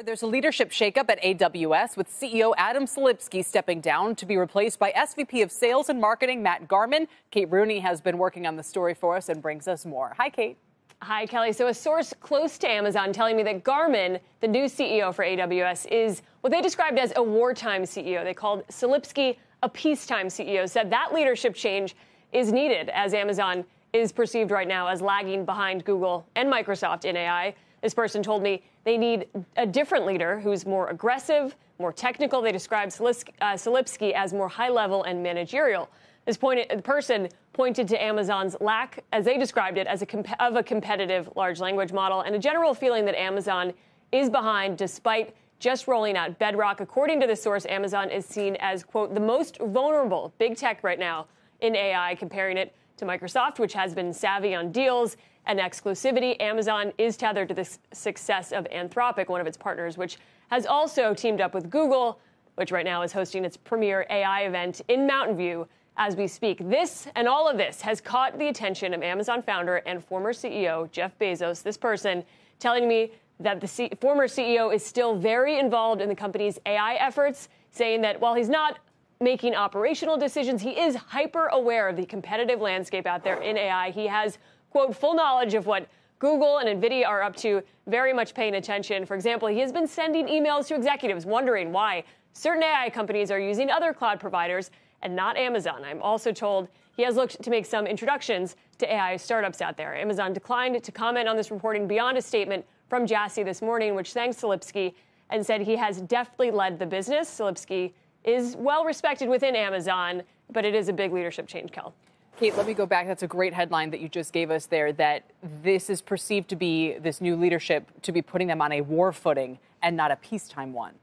There's a leadership shakeup at AWS with CEO Adam Selipsky stepping down to be replaced by SVP of Sales and Marketing Matt Garman. Kate Rooney has been working on the story for us and brings us more. Hi, Kate. Hi, Kelly. So a source close to Amazon telling me that Garman, the new CEO for AWS, is what they described as a wartime CEO. They called Selipsky a peacetime CEO, said that leadership change is needed as Amazon is perceived right now as lagging behind Google and Microsoft in AI. This person told me they need a different leader who's more aggressive, more technical. They described Selipsky as more high-level and managerial. This person pointed to Amazon's lack, as they described it, of a competitive large language model and a general feeling that Amazon is behind despite just rolling out Bedrock. According to the source, Amazon is seen as, quote, the most vulnerable big tech right now in AI, comparing it to Microsoft, which has been savvy on deals and exclusivity. Amazon is tethered to the success of Anthropic, one of its partners, which has also teamed up with Google, which right now is hosting its premier AI event in Mountain View as we speak. This and all of this has caught the attention of Amazon founder and former CEO Jeff Bezos. This person telling me that the former CEO is still very involved in the company's AI efforts, saying that while he's not making operational decisions, he is hyper aware of the competitive landscape out there in AI. He has, quote, full knowledge of what Google and NVIDIA are up to, very much paying attention. For example, he has been sending emails to executives wondering why certain AI companies are using other cloud providers and not Amazon. I'm also told he has looked to make some introductions to AI startups out there. Amazon declined to comment on this reporting beyond a statement from Jassy this morning, which thanked Selipsky and said he has deftly led the business. Selipsky is well respected within Amazon, but it is a big leadership change, Kel. Kate, let me go back. That's a great headline that you just gave us there, that this is perceived to be, this new leadership, to be putting them on a war footing and not a peacetime one.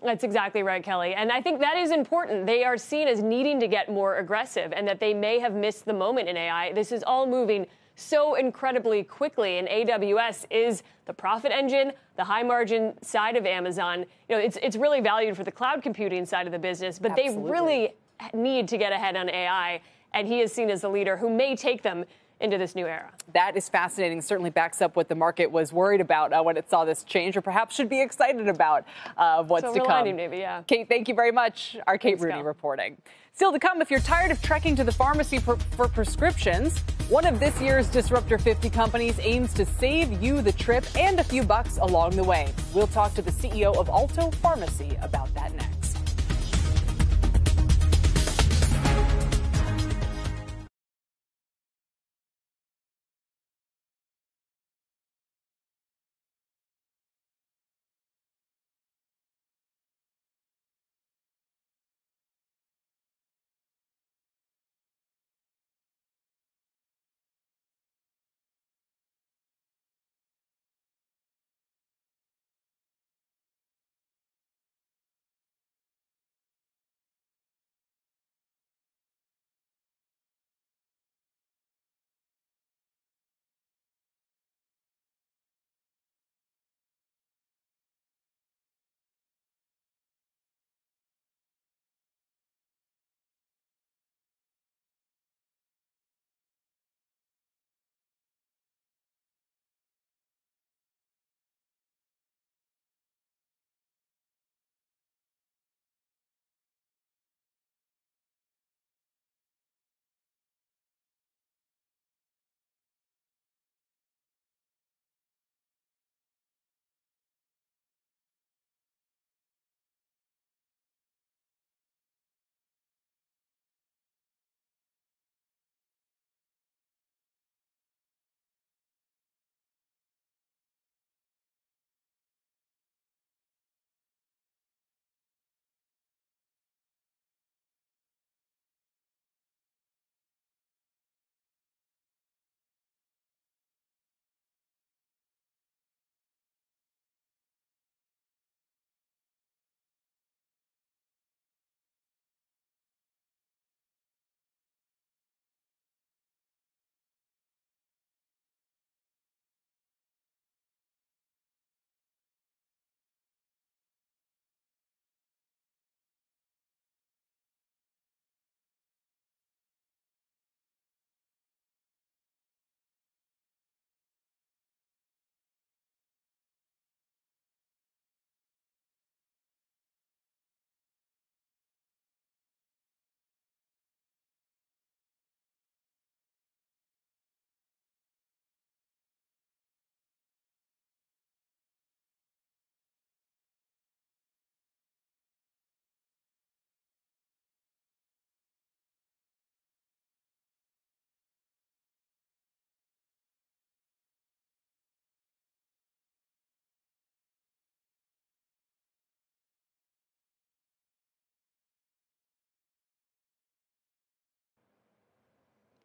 That's exactly right, Kelly. And I think that is important. They are seen as needing to get more aggressive and that they may have missed the moment in AI. This is all moving so incredibly quickly, and AWS is the profit engine, the high margin side of Amazon. You know, it's really valued for the cloud computing side of the business, but Absolutely. They really need to get ahead on AI. And he is seen as the leader who may take them into this new era. That is fascinating. Certainly backs up what the market was worried about when it saw this change, or perhaps should be excited about what's to come. Maybe, yeah. Kate, thank you very much. Our Kate Rooney reporting. Still to come, if you're tired of trekking to the pharmacy for prescriptions, one of this year's Disruptor 50 companies aims to save you the trip and a few bucks along the way. We'll talk to the CEO of Alto Pharmacy about that next.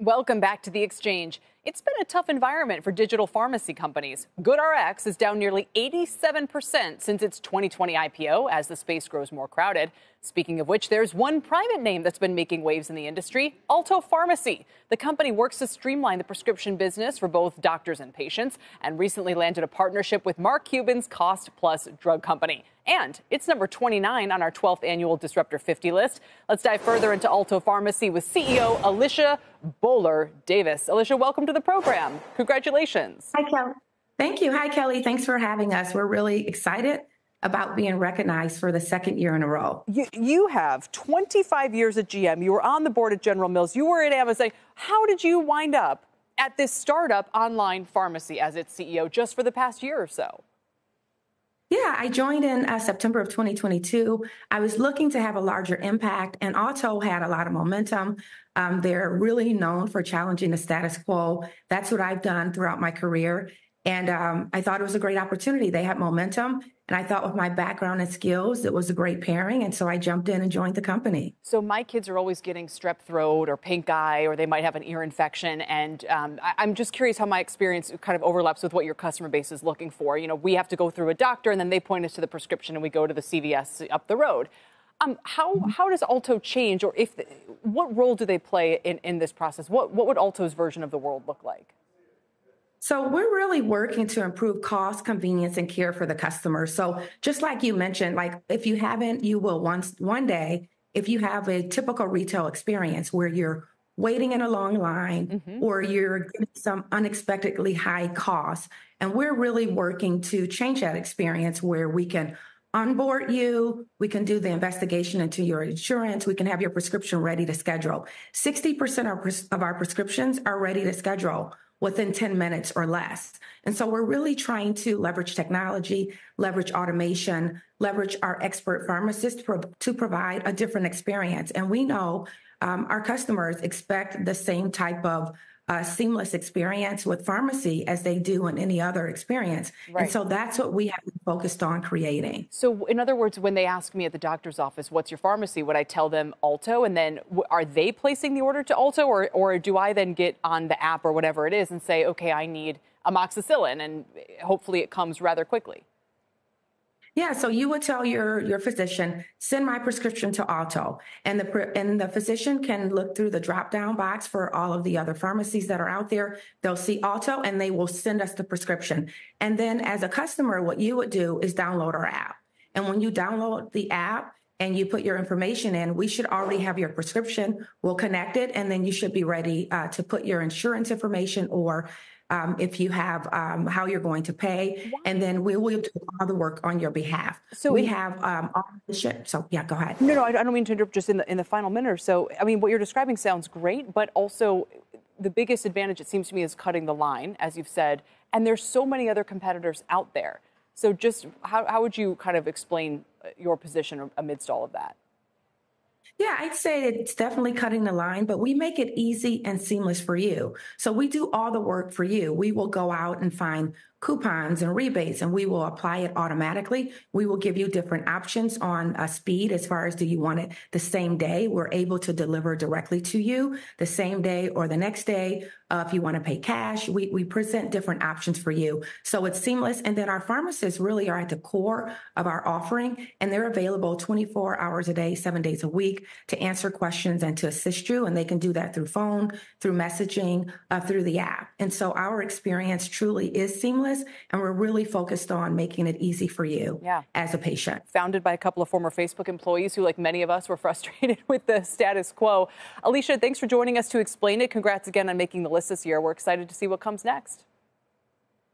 Welcome back to The Exchange. It's been a tough environment for digital pharmacy companies. GoodRx is down nearly 87% since its 2020 IPO as the space grows more crowded. Speaking of which, there's one private name that's been making waves in the industry, Alto Pharmacy. The company works to streamline the prescription business for both doctors and patients and recently landed a partnership with Mark Cuban's Cost Plus drug company. And it's number 29 on our 12th annual Disruptor 50 list. Let's dive further into Alto Pharmacy with CEO Alicia Bowler-Davis. Alicia, welcome to the program. Congratulations. Hi, Kelly. Thank you. Hi, Kelly. Thanks for having us. We're really excited about being recognized for the second year in a row. You have 25 years at GM. You were on the board at General Mills. You were at Amazon. How did you wind up at this startup online pharmacy as its CEO just for the past year or so? Yeah, I joined in September of 2022. I was looking to have a larger impact, and Alto had a lot of momentum. They're really known for challenging the status quo. That's what I've done throughout my career. And I thought it was a great opportunity. They had momentum. And I thought with my background and skills, it was a great pairing. And so I jumped in and joined the company. So my kids are always getting strep throat or pink eye, or they might have an ear infection. And I'm just curious how my experience kind of overlaps with what your customer base is looking for. You know, we have to go through a doctor and then they point us to the prescription and we go to the CVS up the road. How does Alto change, or what role do they play in this process? What would Alto's version of the world look like? So we're really working to improve cost, convenience, and care for the customer. So just like you mentioned, like if you haven't, you will one day, if you have a typical retail experience where you're waiting in a long line or you're getting some unexpectedly high costs. And we're really working to change that experience where we can onboard you, we can do the investigation into your insurance, we can have your prescription ready to schedule. 60% of our prescriptions are ready to schedule within 10 minutes or less. And so we're really trying to leverage technology, leverage automation, leverage our expert pharmacists to provide a different experience. And we know our customers expect the same type of seamless experience with pharmacy as they do in any other experience. Right. And so that's what we have been focused on creating. So in other words, when they ask me at the doctor's office, what's your pharmacy? Would I tell them Alto? And then are they placing the order to Alto? Or do I then get on the app or whatever it is and say, okay, I need amoxicillin, and hopefully it comes rather quickly? Yeah, so you would tell your physician, send my prescription to Alto, and the physician can look through the drop-down box for all of the other pharmacies that are out there. They'll see Alto, and they will send us the prescription. And then as a customer, what you would do is download our app. And when you download the app and you put your information in, we should already have your prescription. We'll connect it, and then you should be ready to put your insurance information or if you have how you're going to pay, and then we will do all the work on your behalf. So we have all the shit. So yeah, go ahead. No, I don't mean to interrupt. Just in the final minute or so. I mean, what you're describing sounds great, but also the biggest advantage, it seems to me, is cutting the line, as you've said. And there's so many other competitors out there. So just how would you kind of explain your position amidst all of that? Yeah, I'd say it's definitely cutting the line, but we make it easy and seamless for you. So we do all the work for you. We will go out and find coupons and rebates, and we will apply it automatically. We will give you different options on speed as far as do you want it the same day. We're able to deliver directly to you the same day or the next day. If you want to pay cash, we present different options for you. So it's seamless. And then our pharmacists really are at the core of our offering, and they're available 24 hours a day, 7 days a week to answer questions and to assist you. And they can do that through phone, through messaging, through the app. And so our experience truly is seamless. And we're really focused on making it easy for you as a patient. Founded by a couple of former Facebook employees who, like many of us, were frustrated with the status quo. Alicia, thanks for joining us to explain it. Congrats again on making the list this year. We're excited to see what comes next.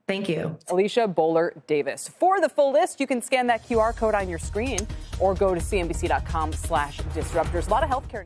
Thank you. Alicia Bowler-Davis. For the full list, you can scan that QR code on your screen or go to cnbc.com/disruptors. A lot of healthcare.